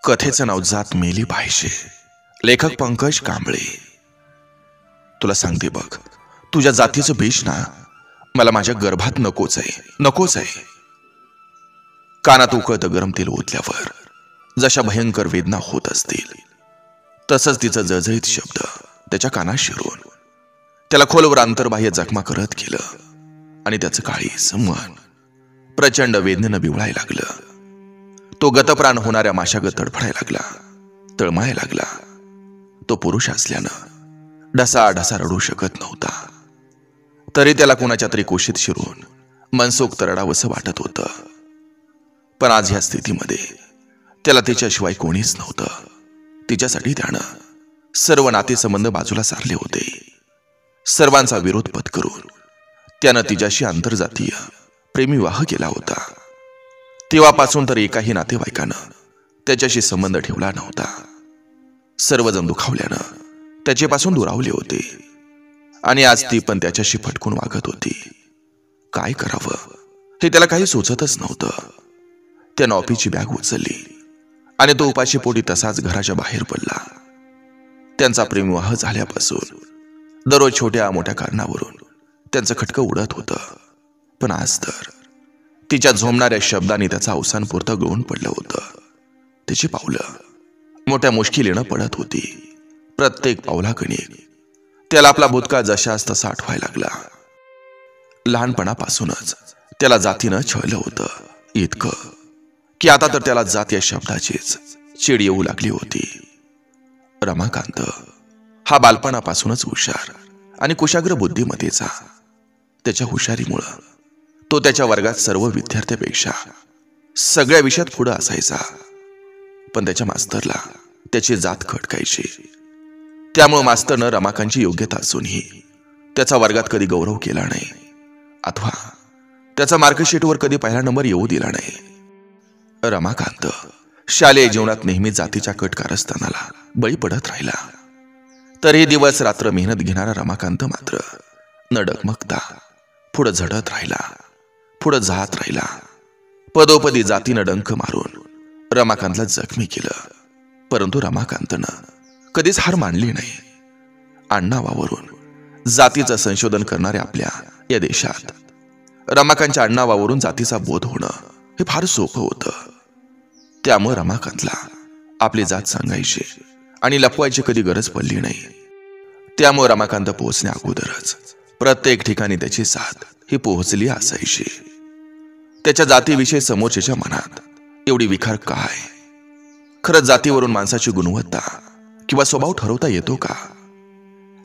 कथेचं नाव जात मेली पाहिजे. लेखक पंकज कांबळे. तुला सांगते बघ, तुझ्या जातीचं बीज ना मला माझ्या गर्भात नकोच आहे. कानात उकळतं गरम तेल ओतल्यावर जशा भयंकर वेदना होत असतील, तसंच तिचं जळजळीत शब्द त्याच्या कानात शिरून त्याला खोलवर अंतर्बाह्य जखमा करत गेलं आणि त्याचं काळीज मन प्रचंड वेदनेनं बिवळायला लागलं. तो गतप्राण होणाऱ्या माशागत तडफडायला लागला, तळमळायला लागला. तो पुरुष असल्यानं ढसा रडू शकत नव्हता, तरी त्याला कुणाच्या तरी कुशीत शिरून मनसोक्त रडावंसं वाटत होतं. पण आज ह्या स्थितीमध्ये त्याला तिच्याशिवाय कोणीच नव्हतं. तिच्यासाठी त्यानं सर्व नातेसंबंध बाजूला सारले होते. सर्वांचा विरोध पत्करून त्यानं तिच्याशी आंतरजातीय प्रेमविवाह केला होता. तेव्हापासून तर एकाही नातेवाईकानं त्याच्याशी संबंध ठेवला नव्हता. सर्वजण दुखावल्यानं त्याच्यापासून दुरावले होते आणि आज ती पण त्याच्याशी फटकून वागत होती. काय करावं हे त्याला काही सुचतच नव्हतं. त्यानं ऑफिसची बॅग उचलली आणि तो उपाशी पोटी तसाच घराच्या बाहेर पडला. त्यांचा प्रेमविवाह झाल्यापासून दररोज छोट्या मोठ्या कारणावरून त्यांचं खटकं उडत होतं. पण आज तर तिच्या झोंबणाऱ्या शब्दांनी त्याचं अवसान पुरतं गळून पडलं होतं. तिची पावलं मोठ्या मुश्किलीनं पडत होती. प्रत्येक पावलाकणी त्याला आपला भूतकाळ जशास तसा आठवायला लागला. लहानपणापासूनच त्याला जातीनं छळलं होतं, इतकं की आता तर त्याला जात या शब्दाचीच चीड येऊ लागली होती. रमाकांत हा बालपणापासूनच हुशार आणि कुशाग्र बुद्धिमत्तेचा. त्याच्या हुशारीमुळं तो त्याच्या वर्गात सर्व विद्यार्थ्यापेक्षा सगळ्या विषयात पुढं असायचा. पण त्याच्या मास्तरला त्याची जात खटकायची. त्यामुळे मास्तरनं रमाकांतची योग्यता असूनही त्याचा वर्गात कधी गौरव केला नाही, अथवा त्याचा मार्कशीटवर कधी पहिला नंबर येऊ दिला नाही. रमाकांत शालेय जीवनात नेहमी जातीच्या कट कारस्थानाला बळी पडत राहिला. तरी दिवस रात्र मेहनत घेणारा रमाकांत मात्र न डगमगता पुढं झडत राहिला, पुढं जात राहिला. पदोपदी जातीनं डंक मारून रमाकांतला जखमी केलं. परंतु रमाकांतनं कधीच हार मानली नाही. आडनावावरून जातीचं संशोधन करणाऱ्या आपल्या या देशात रमाकांतच्या आडनावावरून जातीचा बोध होणं हे फार सोपं होतं. त्यामुळे रमाकांतला आपली जात सांगायची आणि लपवायची कधी गरज पडली नाही. त्यामुळे रमाकांत पोहोचण्या अगोदरच प्रत्येक ठिकाणी त्याची साथ ही पोहोचली असायची. त्याच्या जातीविषयी समोरच्याच्या मनात एवढी विखार काय? खरंच जातीवरून माणसाची गुणवत्ता किंवा स्वभाव ठरवता येतो का?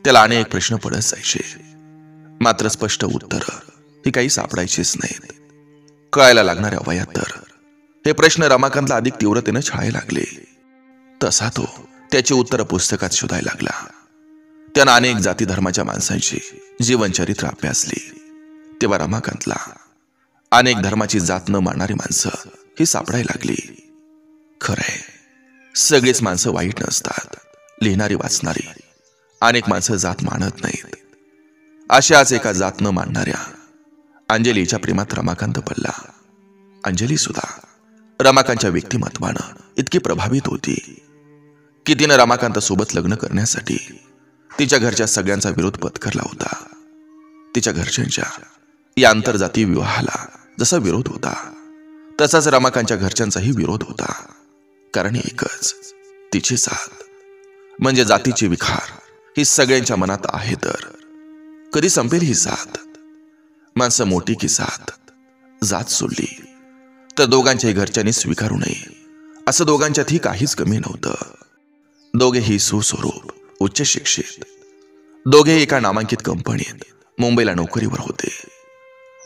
त्याला अनेक प्रश्न पडत जायचे, मात्र स्पष्ट उत्तर ही काही सापडायचीच नाहीत. कळायला लागणाऱ्या वयात तर हे प्रश्न रमाकांतला अधिक तीव्रतेनं छळायला लागले. तसा तो त्याची उत्तरं पुस्तकात शोधायला लागला. त्यानं अनेक जाती धर्माच्या माणसांची जीवनचरित्र अभ्यासली. तेव्हा रमाकांतला अनेक धर्माची जात न मानणारी माणसं ही सापडायला लागली. खरंय, सगळीच माणसं वाईट नसतात. लिहिणारी वाचणारी अनेक माणसं जात मानत नाहीत. अशाच एका जात न मानणाऱ्या अंजलीच्या प्रेमात रमाकांत पडला. अंजली सुद्धा रमाकांतच्या व्यक्तिमत्वानं इतकी प्रभावित होती की तिनं रमाकांत सोबत लग्न करण्यासाठी तिच्या घरच्या सगळ्यांचा विरोध पत्करला होता. तिच्या घरच्यांच्या या आंतरजातीय विवाहाला जसा विरोध होता, तसाच रमाकांतच्या घरच्यांचाही विरोध होता. कारण एकच, तिची जात म्हणजे जातीची विखार ही सगळ्यांच्या मनात आहे. तर कधी संपेल ही जात? माणसं मोठी की जात? जात सोडली तर दोघांच्याही घरच्यांनी स्वीकारू नये असं दोघांच्यातही काहीच कमी नव्हतं. दोघेही सुस्वरूप, उच्च शिक्षित, दोघेही एका नामांकित कंपनीत मुंबईला नोकरीवर होते.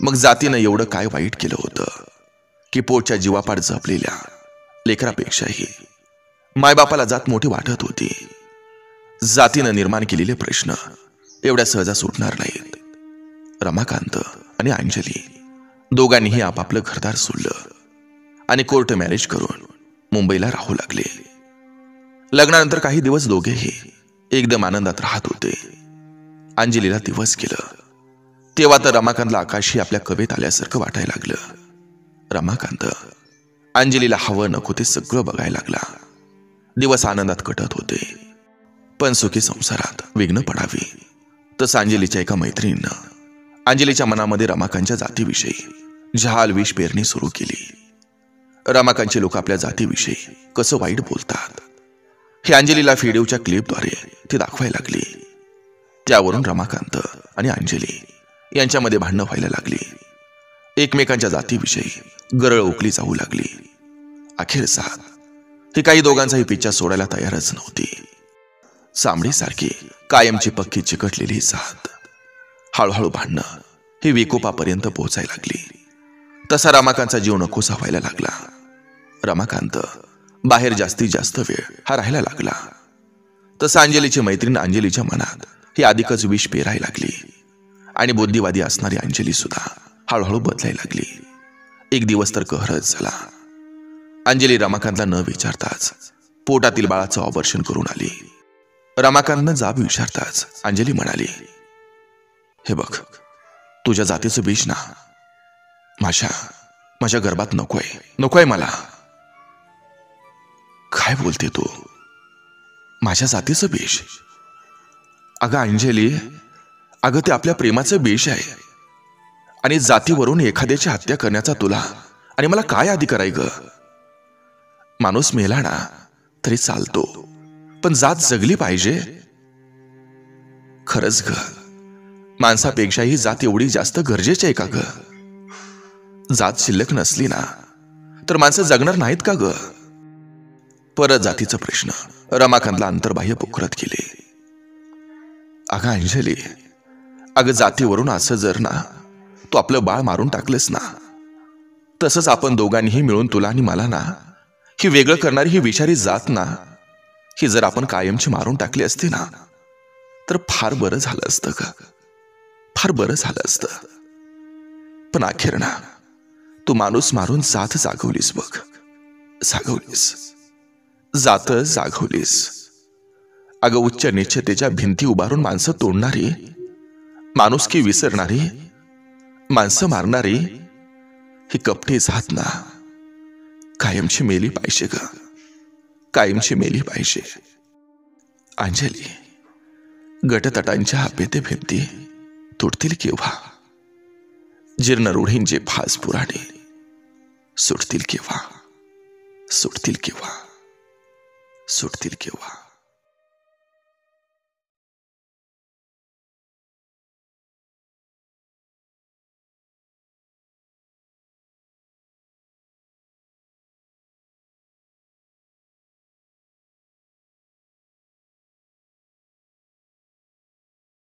मग जातीनं एवढं काय वाईट केलं होतं की पोटच्या जीवापाड जपलेल्या लेकरापेक्षाही मायबापाला जात मोठी वाटत होती. जातीनं निर्माण केलेले प्रश्न एवढ्या सहजा सुटणार नाहीत. रमाकांत आणि अंजली दोघांनीही आपापलं घरदार सोडलं आणि कोर्ट मॅरेज करून मुंबईला राहू लागले. लग्नानंतर काही दिवस दोघेही एकदम आनंदात राहत होते. अंजलीला दिवस गेलं तेव्हा तर रमाकांतला आकाशही आपल्या कवेत आल्यासारखं वाटायला लागलं. रमाकांत अंजलीला हवं नको ते सगळं बघायला लागला. दिवस आनंदात कटत होते. पण सुखी संसारात विघ्न पडावी तसं अंजलीच्या एका मैत्रिणीनं अंजलीच्या मनामध्ये रमाकांतच्या जातीविषयी जहाल विष पेरणी सुरू केली. रमाकांतचे लोक आपल्या जातीविषयी कसं वाईट बोलतात हे अंजलीला व्हिडिओच्या क्लिपद्वारे ती दाखवायला लागली. त्यावरून रमाकांत आणि अंजली यांच्यामध्ये भांडणं व्हायला लागली. एकमेकांच्या जातीविषयी गरळ ओकली जाऊ लागली. अखेर साथ ही काही दोघांचाही पिच्छा सोडायला तयारच नव्हती. चांबडीसारखी कायमची पक्की चिकटलेली साथ हळूहळू भांडणं ही विकोपापर्यंत पोहोचायला लागली. तसा रमाकांतचा जीव नकोसा व्हायला लागला. रमाकांत बाहेर जास्तीत जास्त वेळ हा राहायला लागला. तसं अंजलीची मैत्रीण अंजलीच्या मनात ही अधिकच विष पेरायला लागली. आणि बुद्धिवादी असणारी अंजली सुद्धा हळूहळू बदलायला लागली. एक दिवस तर कहरच झाला. अंजली रमाकांतला न विचारताच पोटातील बाळाचं ऑपरेशन करून आली. रमाकांतनं जाब विचारताच अंजली म्हणाली, हे बघ, तुझ्या जातीचं विष ना माझ्या गर्भात नकोय मला. काय बोलते तू? माझ्या जातीचं विष? अगं अंजली, अगं ते आपल्या प्रेमाचं विष आहे. आणि जातीवरून एखाद्याची हत्या करण्याचा तुला आणि मला काय अधिकार आहे ग? माणूस मेला ना तरी चालतो, पण जात जगली पाहिजे. खरंच ग, माणसापेक्षाही जात एवढी जास्त गरजेची आहे का ग? जात शिल्लक नसली ना तर माणसं जगणार नाहीत का ग? परत जातीचा प्रश्न रमाकांतला अंतर्बाह्य पोखरत गेले. अगं अंजली, अगं जातीवरून असं जर ना तू आपलं बाळ मारून टाकलंस ना, तसंच आपण दोघांनीही मिळून तुला आणि मला ना ही वेगळं करणारी ही विषारी जात ना ही जर आपण कायमची मारून टाकली असती ना तर फार बरं झालं असतं ग, फार बरं झालं असतं. पण अखेर ना तू माणूस मारून जात जागवलीस बघ, जात जागवलीस. अगं उच्च निश्चतेच्या भिंती उभारून माणसं तोडणारी, माणुसकी विसरणारी, माणसं मारणारी ही कपटी जात ना कायमची मेली पाहिजे ग, कायमची मेली पाहिजे. अंजली, गटतटांच्या हपेते भिंती तुटतील केव्हा? जीर्ण रूढींचे फास पुराणे सुटतील केव्हा?